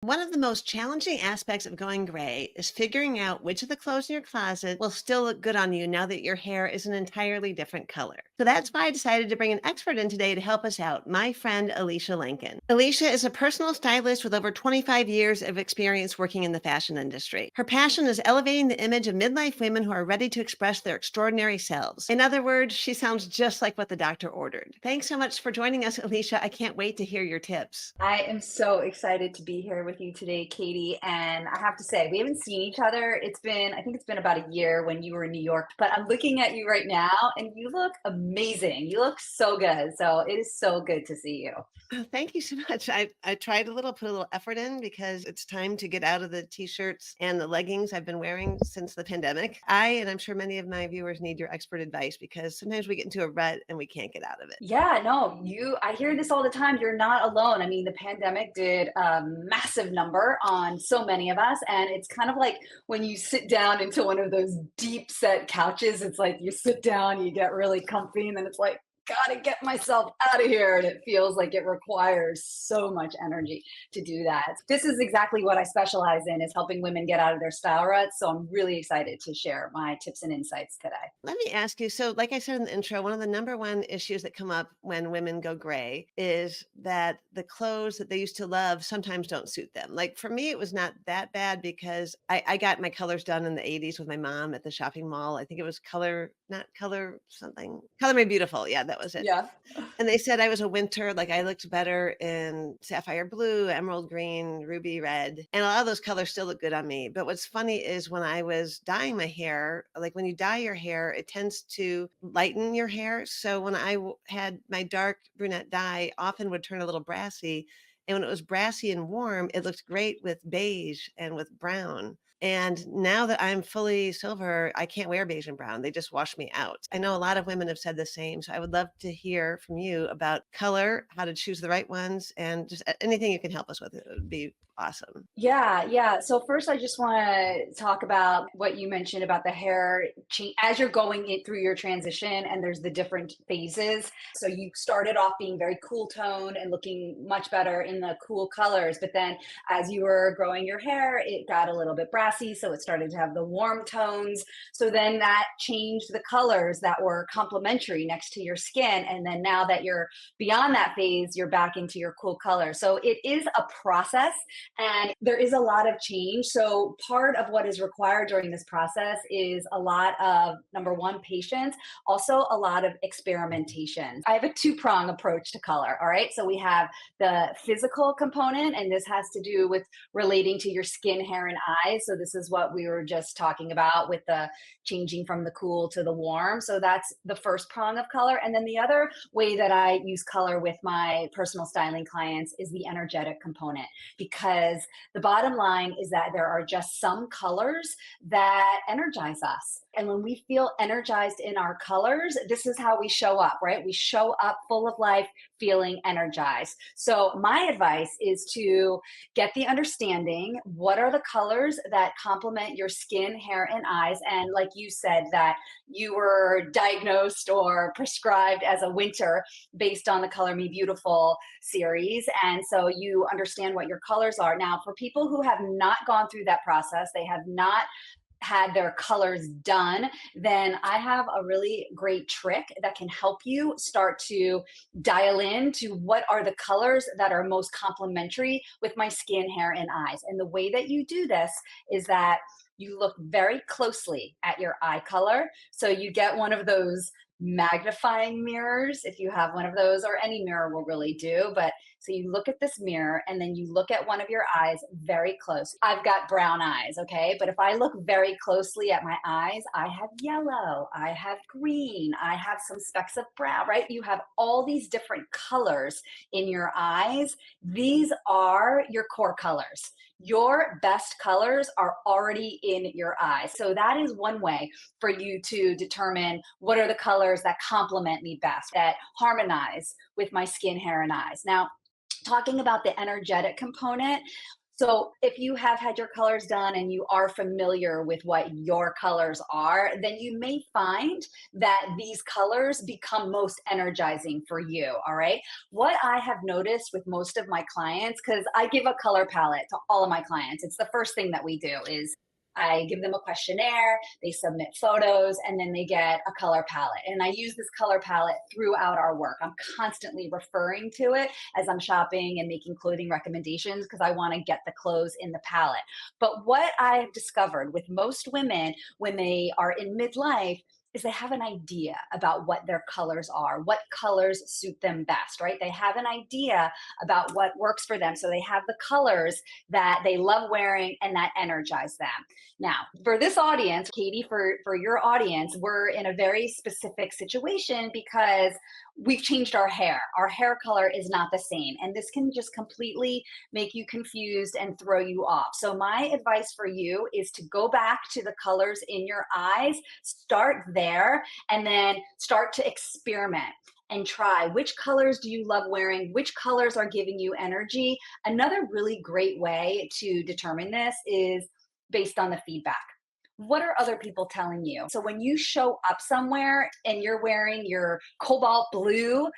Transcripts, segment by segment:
One of the most challenging aspects of going gray is figuring out which of the clothes in your closet will still look good on you now that your hair is an entirely different color. So that's why I decided to bring an expert in today to help us out, my friend Elysha Lenkin. Elysha is a personal stylist with over 25 years of experience working in the fashion industry. Her passion is elevating the image of midlife women who are ready to express their extraordinary selves. In other words, she sounds just like what the doctor ordered. Thanks so much for joining us, Elysha. I can't wait to hear your tips. I am so excited to be here with you today, Katie. And I have to say, we haven't seen each other. I think it's been about a year when you were in New York, but I'm looking at you right now and you look amazing. You look so good. So it is so good to see you. Oh, thank you so much. I tried a little, put a little effort in because it's time to get out of the t-shirts and the leggings I've been wearing since the pandemic. And I'm sure many of my viewers need your expert advice because sometimes we get into a rut and we can't get out of it. Yeah, no, I hear this all the time. You're not alone. I mean, the pandemic did a massive number on so many of us. And it's kind of like when you sit down into one of those deep set couches, it's like you sit down, you get really comfy, and then it's like, gotta get myself out of here. And it feels like it requires so much energy to do that. This is exactly what I specialize in, is helping women get out of their style ruts. So I'm really excited to share my tips and insights today. Let me ask you, so like I said in the intro, one of the number one issues that come up when women go gray is that the clothes that they used to love sometimes don't suit them. Like for me, it was not that bad because I got my colors done in the 80s with my mom at the shopping mall. I think it was color, not color something, color made beautiful. Yeah, that was it. Yeah. And they said I was a winter, like I looked better in sapphire blue, emerald green, ruby red. And a lot of those colors still look good on me. But what's funny is when I was dyeing my hair, like when you dye your hair, it tends to lighten your hair. So when had my dark brunette dye, often would turn a little brassy. And when it was brassy and warm, it looked great with beige and with brown. And now that I'm fully silver, I can't wear beige and brown. They just wash me out. I know a lot of women have said the same. So I would love to hear from you about color, how to choose the right ones, and just anything you can help us with. It would be awesome. Yeah, yeah. So first, I just want to talk about what you mentioned about the hair change as you're going it through your transition, and there's the different phases. So you started off being very cool toned and looking much better in the cool colors, but then as you were growing your hair, it got a little bit brassy, so it started to have the warm tones. So then that changed the colors that were complementary next to your skin, and then now that you're beyond that phase, you're back into your cool color. So it is a process and there is a lot of change. So, part of what is required during this process is a lot of number one, patience, also a lot of experimentation. I have a two-prong approach to color. All right. So, we have the physical component, and this has to do with relating to your skin, hair, and eyes. So, this is what we were just talking about with the changing from the cool to the warm. So, that's the first prong of color. And then the other way that I use color with my personal styling clients is the energetic component, because the bottom line is that there are just some colors that energize us. And when we feel energized in our colors, this is how we show up, right? We show up full of life, feeling energized. So, my advice is to get the understanding, what are the colors that complement your skin, hair, and eyes? And like you said, that you were diagnosed or prescribed as a winter based on the Color Me Beautiful series. And so you understand what your colors are. Now, for people who have not gone through that process, they have not had their colors done, then I have a really great trick that can help you start to dial in to what are the colors that are most complementary with my skin, hair, and eyes. And the way that you do this is that you look very closely at your eye color. So you get one of those magnifying mirrors, if you have one of those, or any mirror will really do. But so you look at this mirror and then you look at one of your eyes very close. I've got brown eyes, okay? But if I look very closely at my eyes, I have yellow, I have green, I have some specks of brown, right? You have all these different colors in your eyes. These are your core colors. Your best colors are already in your eyes. So that is one way for you to determine what are the colors that complement me best, that harmonize with my skin, hair, and eyes. Now, talking about the energetic component, So if you have had your colors done and you are familiar with what your colors are, then you may find that these colors become most energizing for you. All right. What I have noticed with most of my clients, because I give a color palette to all of my clients, it's the first thing that we do is I give them a questionnaire, they submit photos, and then they get a color palette. And I use this color palette throughout our work. I'm constantly referring to it as I'm shopping and making clothing recommendations because I want to get the clothes in the palette. But what I have discovered with most women when they are in midlife is they have an idea about what their colors are, what colors suit them best, right? They have an idea about what works for them. So they have the colors that they love wearing and that energize them. Now, for this audience, Katie, for your audience, we're in a very specific situation because we've changed our hair. Our hair color is not the same. And this can just completely make you confused and throw you off. So, my advice for you is to go back to the colors in your eyes, start there, and then start to experiment and try which colors do you love wearing, which colors are giving you energy. Another really great way to determine this is based on the feedback. What are other people telling you? So when you show up somewhere and you're wearing your cobalt blue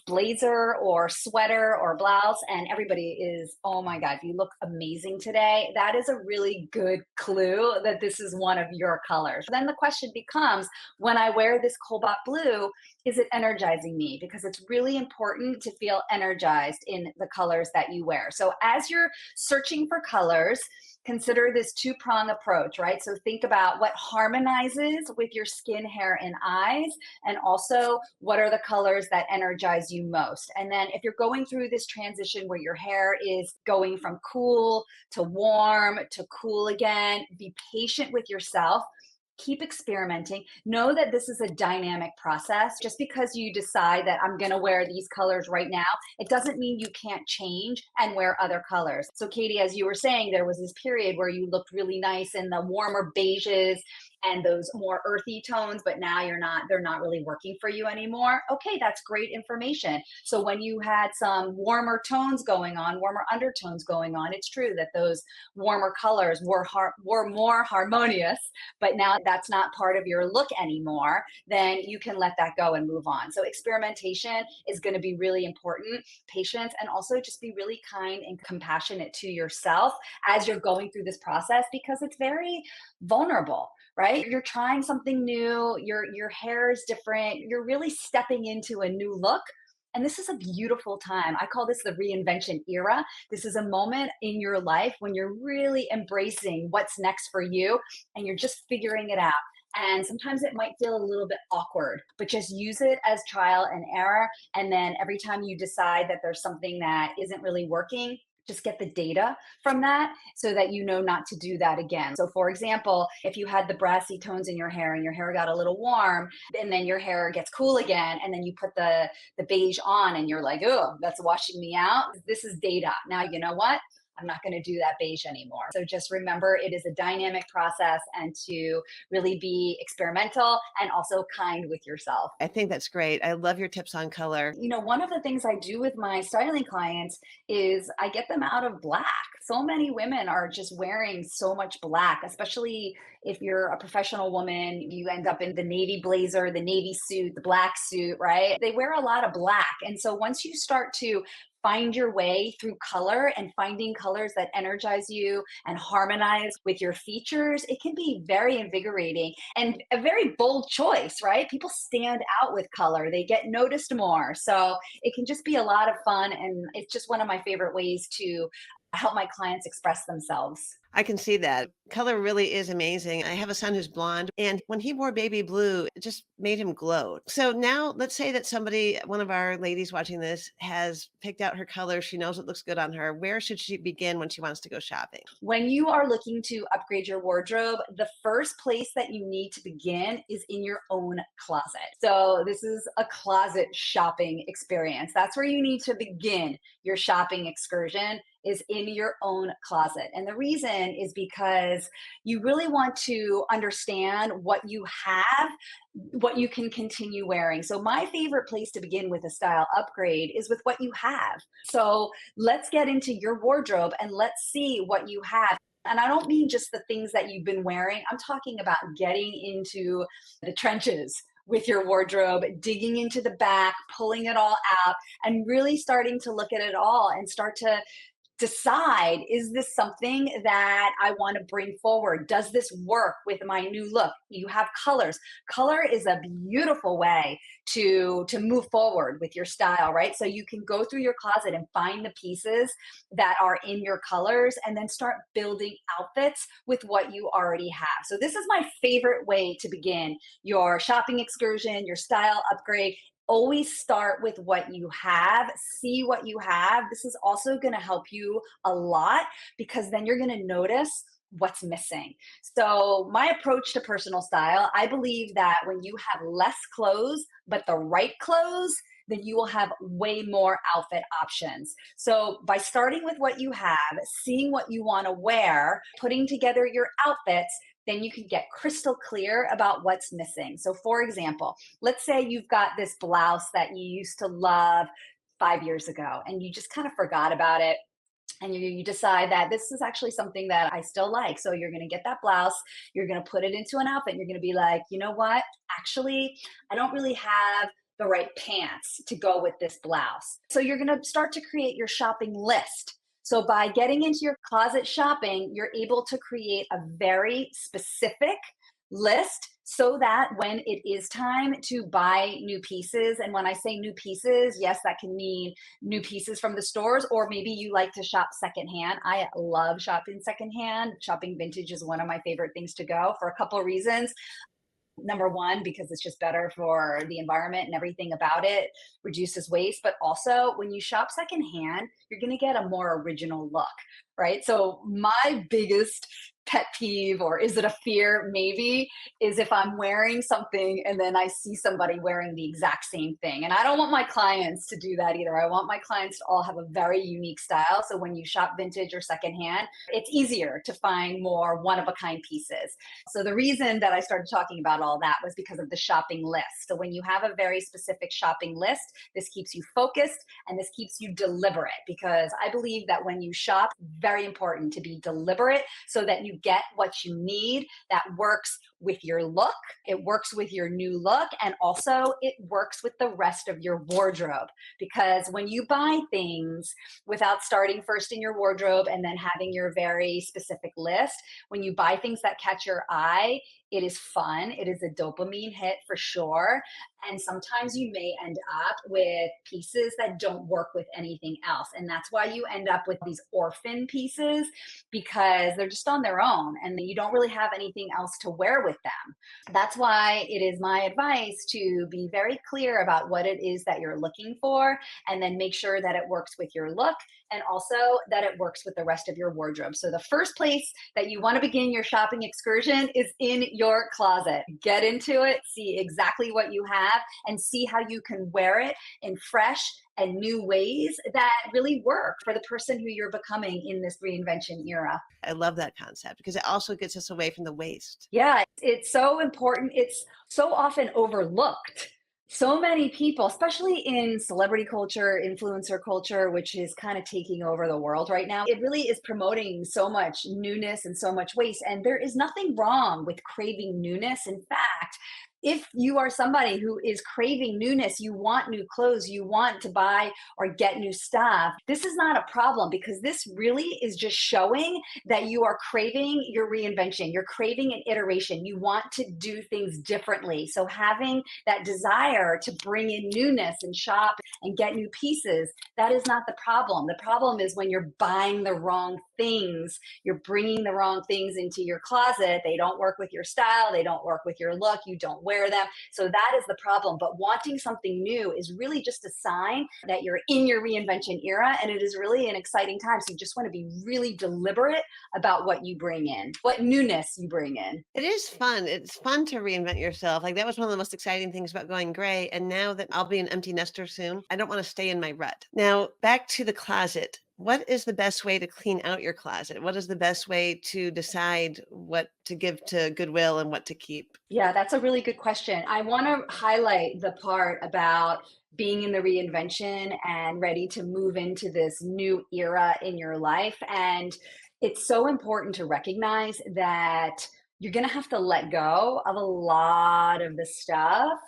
blazer or sweater or blouse, and everybody is, oh my God, you look amazing today, that is a really good clue that this is one of your colors. Then the question becomes, when I wear this cobalt blue, is it energizing me? Because it's really important to feel energized in the colors that you wear. So as you're searching for colors, consider this two-prong approach, right? So think about what harmonizes with your skin, hair, and eyes, and also what are the colors that energize you most. And then if you're going through this transition where your hair is going from cool to warm to cool again, be patient with yourself. Keep experimenting. Know that this is a dynamic process. Just because you decide that I'm going to wear these colors right now, it doesn't mean you can't change and wear other colors. So, Katie, as you were saying, there was this period where you looked really nice in the warmer beiges and those more earthy tones, but now they're not really working for you anymore. Okay, that's great information. So when you had some warmer tones going on, warmer undertones going on, it's true that those warmer colors were more harmonious, but now that's not part of your look anymore, then you can let that go and move on. So experimentation is going to be really important, patience, and also just be really kind and compassionate to yourself as you're going through this process because it's very vulnerable, right? You're trying something new, your hair is different, you're really stepping into a new look. And this is a beautiful time. I call this the reinvention era. This is a moment in your life when you're really embracing what's next for you and you're just figuring it out. And sometimes it might feel a little bit awkward, but just use it as trial and error. And then every time you decide that there's something that isn't really working, just get the data from that so that you know not to do that again. So, for example, if you had the brassy tones in your hair and your hair got a little warm, and then your hair gets cool again, and then you put the beige on, and you're like, oh, that's washing me out. This is data. Now, you know what? I'm not going to do that beige anymore. So just remember it is a dynamic process and to really be experimental and also kind with yourself. I think that's great. I love your tips on color. One of the things I do with my styling clients is I get them out of black. So many women are just wearing so much black, especially if you're a professional woman, you end up in the navy blazer, the navy suit, the black suit, right? They wear a lot of black. And so once you start to find your way through color and finding colors that energize you and harmonize with your features, it can be very invigorating and a very bold choice, right? People stand out with color, they get noticed more. So it can just be a lot of fun. And it's just one of my favorite ways to help my clients express themselves. I can see that. Color really is amazing. I have a son who's blonde, and when he wore baby blue, it just made him glow. So now let's say that one of our ladies watching this, has picked out her color. She knows it looks good on her. Where should she begin when she wants to go shopping? When you are looking to upgrade your wardrobe, the first place that you need to begin is in your own closet. So, this is a closet shopping experience. That's where you need to begin your shopping excursion is in your own closet. And the reason reinvention is because you really want to understand what you have, what you can continue wearing. So, my favorite place to begin with a style upgrade is with what you have. So, let's get into your wardrobe and let's see what you have. And I don't mean just the things that you've been wearing, I'm talking about getting into the trenches with your wardrobe, digging into the back, pulling it all out, and really starting to look at it all and start to decide, is this something that I want to bring forward? Does this work with my new look? You have colors. Color is a beautiful way to move forward with your style, right? So you can go through your closet and find the pieces that are in your colors and then start building outfits with what you already have. So this is my favorite way to begin your shopping excursion, your style upgrade. Always start with what you have, see what you have. This is also going to help you a lot because then you're going to notice what's missing. So, my approach to personal style, I believe that when you have less clothes, but the right clothes, then you will have way more outfit options. So, by starting with what you have, seeing what you want to wear, putting together your outfits, then you can get crystal clear about what's missing. So, for example, let's say you've got this blouse that you used to love 5 years ago and you just kind of forgot about it. And you decide that this is actually something that I still like. So you're going to get that blouse, you're going to put it into an outfit, and you're going to be like, you know what? Actually, I don't really have the right pants to go with this blouse. So you're going to start to create your shopping list. So by getting into your closet shopping, you're able to create a very specific list so that when it is time to buy new pieces, and when I say new pieces, yes, that can mean new pieces from the stores, or maybe you like to shop secondhand. I love shopping secondhand. Shopping vintage is one of my favorite things to go for a couple of reasons. Number one, because it's just better for the environment and everything about it, reduces waste. But also, when you shop secondhand, you're going to get a more original look, right? So, my biggest pet peeve, or is it a fear? Maybe, is if I'm wearing something and then I see somebody wearing the exact same thing. And I don't want my clients to do that either. I want my clients to all have a very unique style. So, when you shop vintage or secondhand, it's easier to find more one of a kind pieces. So the reason that I started talking about all that was because of the shopping list. So when you have a very specific shopping list, this keeps you focused and this keeps you deliberate, because I believe that when you shop, very important to be deliberate so that you get what you need that works with your look, it works with your new look, and also it works with the rest of your wardrobe. Because when you buy things without starting first in your wardrobe and then having your very specific list, when you buy things that catch your eye, it is fun. It is a dopamine hit for sure. And sometimes you may end up with pieces that don't work with anything else. And that's why you end up with these orphan pieces, because they're just on their own and you don't really have anything else to wear with them. That's why it is my advice to be very clear about what it is that you're looking for, and then make sure that it works with your look and also that it works with the rest of your wardrobe. So the first place that you want to begin your shopping excursion is in your closet. Get into it, see exactly what you have, and see how you can wear it in fresh and new ways that really work for the person who you're becoming in this reinvention era. I love that concept because it also gets us away from the waste. Yeah, it's so important. It's so often overlooked. So many people, especially in celebrity culture, influencer culture, which is kind of taking over the world right now, it really is promoting so much newness and so much waste. And there is nothing wrong with craving newness. In fact, if you are somebody who is craving newness, you want new clothes, you want to buy or get new stuff, this is not a problem, because this really is just showing that you are craving your reinvention. You're craving an iteration. You want to do things differently. So having that desire to bring in newness and shop and get new pieces, that is not the problem. The problem is when you're buying the wrong things, you're bringing the wrong things into your closet. They don't work with your style. They don't work with your look. You don't wear them. So that is the problem. But wanting something new is really just a sign that you're in your reinvention era, and it is really an exciting time. So you just want to be really deliberate about what you bring in, what newness you bring in. It is fun. It's fun to reinvent yourself. Like that was one of the most exciting things about going gray. And now that I'll be an empty nester soon, I don't want to stay in my rut. Now, back to the closet. What is the best way to clean out your closet? What is the best way to decide what to give to Goodwill and what to keep? Yeah, that's a really good question. I want to highlight the part about being in the reinvention and ready to move into this new era in your life. And it's so important to recognize that you're going to have to let go of a lot of the stuff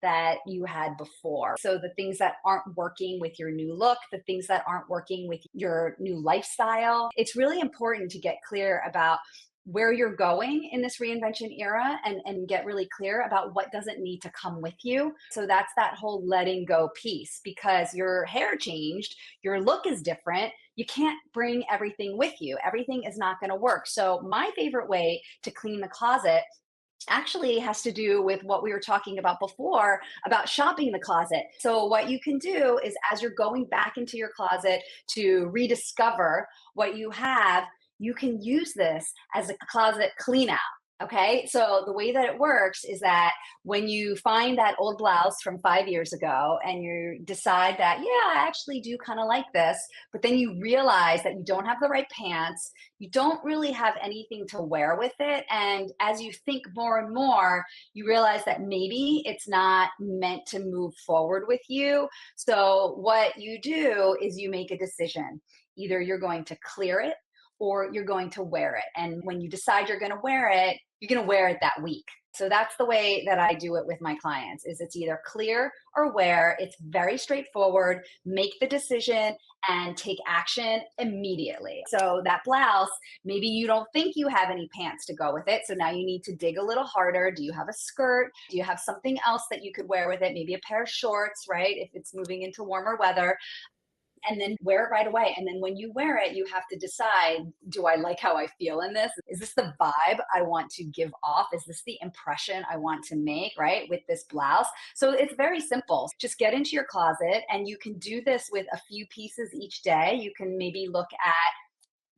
that you had before. So, the things that aren't working with your new look, the things that aren't working with your new lifestyle, it's really important to get clear about where you're going in this reinvention era and get really clear about what doesn't need to come with you. So that's that whole letting go piece because your hair changed, your look is different. You can't bring everything with you. Everything is not going to work. So my favorite way to clean the closet actually has to do with what we were talking about before about shopping the closet. So, what you can do is as you're going back into your closet to rediscover what you have, you can use this as a closet clean out. Okay, so the way that it works is that when you find that old blouse from 5 years ago and you decide that, yeah, I actually do kind of like this, but then you realize that you don't have the right pants, you don't really have anything to wear with it. And as you think more and more, you realize that maybe it's not meant to move forward with you. So, what you do is you make a decision. Either you're going to clear it or you're going to wear it. And when you decide you're going to wear it, you're going to wear it that week. So that's the way that I do it with my clients is it's either clear or wear. It's very straightforward. Make the decision and take action immediately. So that blouse, maybe you don't think you have any pants to go with it. So now you need to dig a little harder. Do you have a skirt? Do you have something else that you could wear with it? Maybe a pair of shorts, right? If it's moving into warmer weather, and then wear it right away. And then when you wear it, you have to decide, do I like how I feel in this? Is this the vibe I want to give off? Is this the impression I want to make, right? With this blouse. So it's very simple. Just get into your closet and you can do this with a few pieces each day. You can maybe look at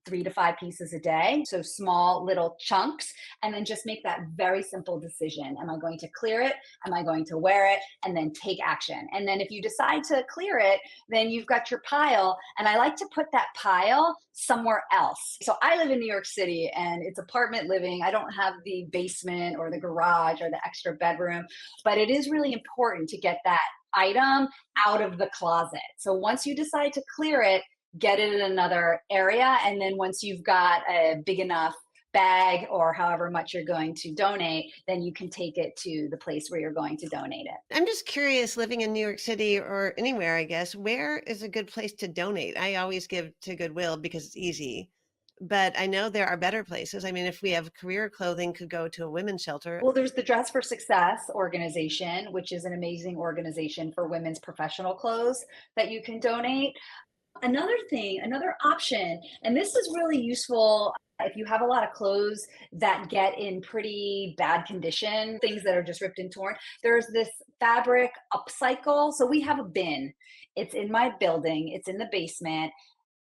3 to 5 pieces a day. So small little chunks, and then just make that very simple decision. Am I going to clear it? Am I going to wear it? And then take action. And then if you decide to clear it, then you've got your pile. And I like to put that pile somewhere else. So I live in New York City and it's apartment living. I don't have the basement or the garage or the extra bedroom, but it is really important to get that item out of the closet. So once you decide to clear it, get it in another area. And then once you've got a big enough bag or however much you're going to donate, then you can take it to the place where you're going to donate it. I'm just curious, living in New York City or anywhere, I guess, where is a good place to donate? I always give to Goodwill because it's easy, but I know there are better places. I mean, if we have career clothing, could go to a women's shelter. Well, there's the Dress for Success organization, which is an amazing organization for women's professional clothes that you can donate. Another thing, another option, and this is really useful if you have a lot of clothes that get in pretty bad condition, things that are just ripped and torn. There's this fabric upcycle. So we have a bin. It's in my building, it's in the basement,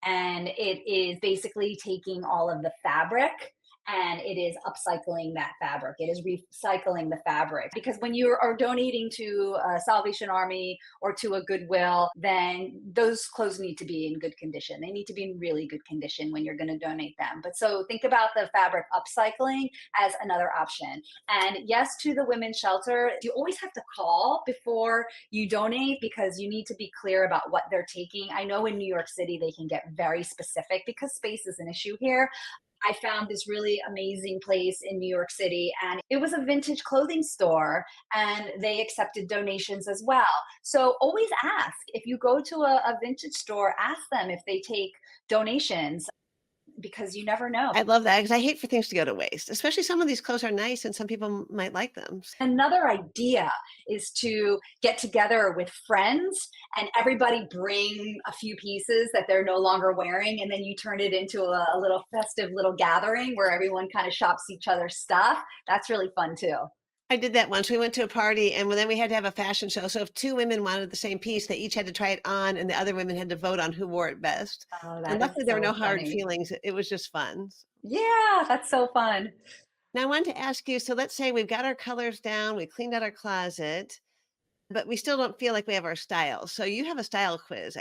and it is basically taking all of the fabric and it is upcycling that fabric. It is recycling the fabric because when you are donating to a Salvation Army or to a Goodwill, then those clothes need to be in good condition. They need to be in really good condition when you're going to donate them. But so think about the fabric upcycling as another option. And yes, to the women's shelter, you always have to call before you donate because you need to be clear about what they're taking. I know in New York City, they can get very specific because space is an issue here. I found this really amazing place in New York City, and it was a vintage clothing store, and they accepted donations as well. So always ask if you go to a vintage store, ask them if they take donations because you never know. I love that because I hate for things to go to waste, especially some of these clothes are nice and some people might like them. Another idea is to get together with friends and everybody bring a few pieces that they're no longer wearing. And then you turn it into a little festive little gathering where everyone kind of shops each other's stuff. That's really fun too. I did that once. We went to a party and then we had to have a fashion show. So if two women wanted the same piece, they each had to try it on and the other women had to vote on who wore it best. Oh, And that is luckily there were no so hard funny. feelings. It was just fun. Yeah, that's so fun. Now I wanted to ask you, so let's say we've got our colors down, we cleaned out our closet, but we still don't feel like we have our style. So you have a style quiz.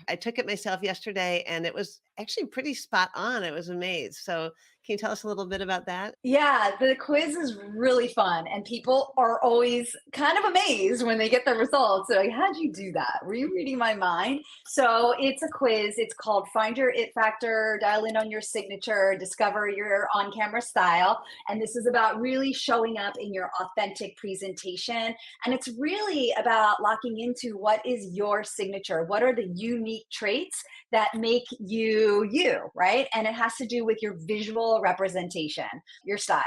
I took it myself yesterday and it was actually pretty spot on. I was amazed. So can you tell us a little bit about that? Yeah, the quiz is really fun, and people are always kind of amazed when they get the results. They're like, how'd you do that? Were you reading my mind? So it's a quiz. It's called Find Your It Factor, Dial In on Your Signature, Discover Your On Camera Style. And this is about really showing up in your authentic presentation. And it's really about locking into what is your signature? What are the unique traits that make you you, right? And it has to do with your visual representation, your style.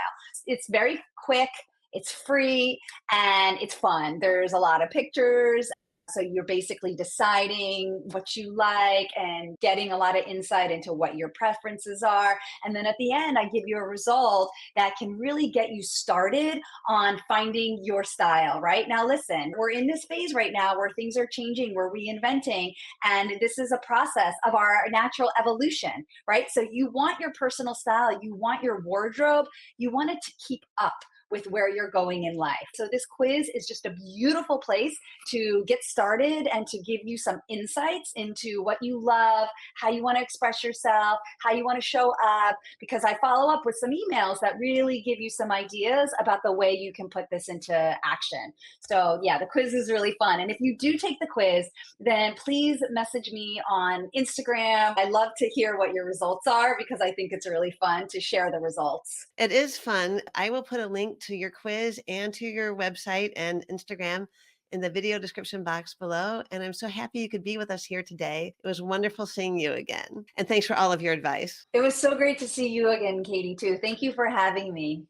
It's very quick, it's free, and it's fun. There's a lot of pictures. So you're basically deciding what you like and getting a lot of insight into what your preferences are. And then at the end, I give you a result that can really get you started on finding your style, right? Now, listen, we're in this phase right now where things are changing, we're reinventing, and this is a process of our natural evolution, right? So you want your personal style, you want your wardrobe, you want it to keep up with where you're going in life. So this quiz is just a beautiful place to get started and to give you some insights into what you love, how you want to express yourself, how you want to show up, because I follow up with some emails that really give you some ideas about the way you can put this into action. So yeah, the quiz is really fun. And if you do take the quiz, then please message me on Instagram. I love to hear what your results are because I think it's really fun to share the results. It is fun. I will put a link to your quiz and to your website and Instagram in the video description box below. And I'm so happy you could be with us here today. It was wonderful seeing you again. And thanks for all of your advice. It was so great to see you again, Katie, too. Thank you for having me.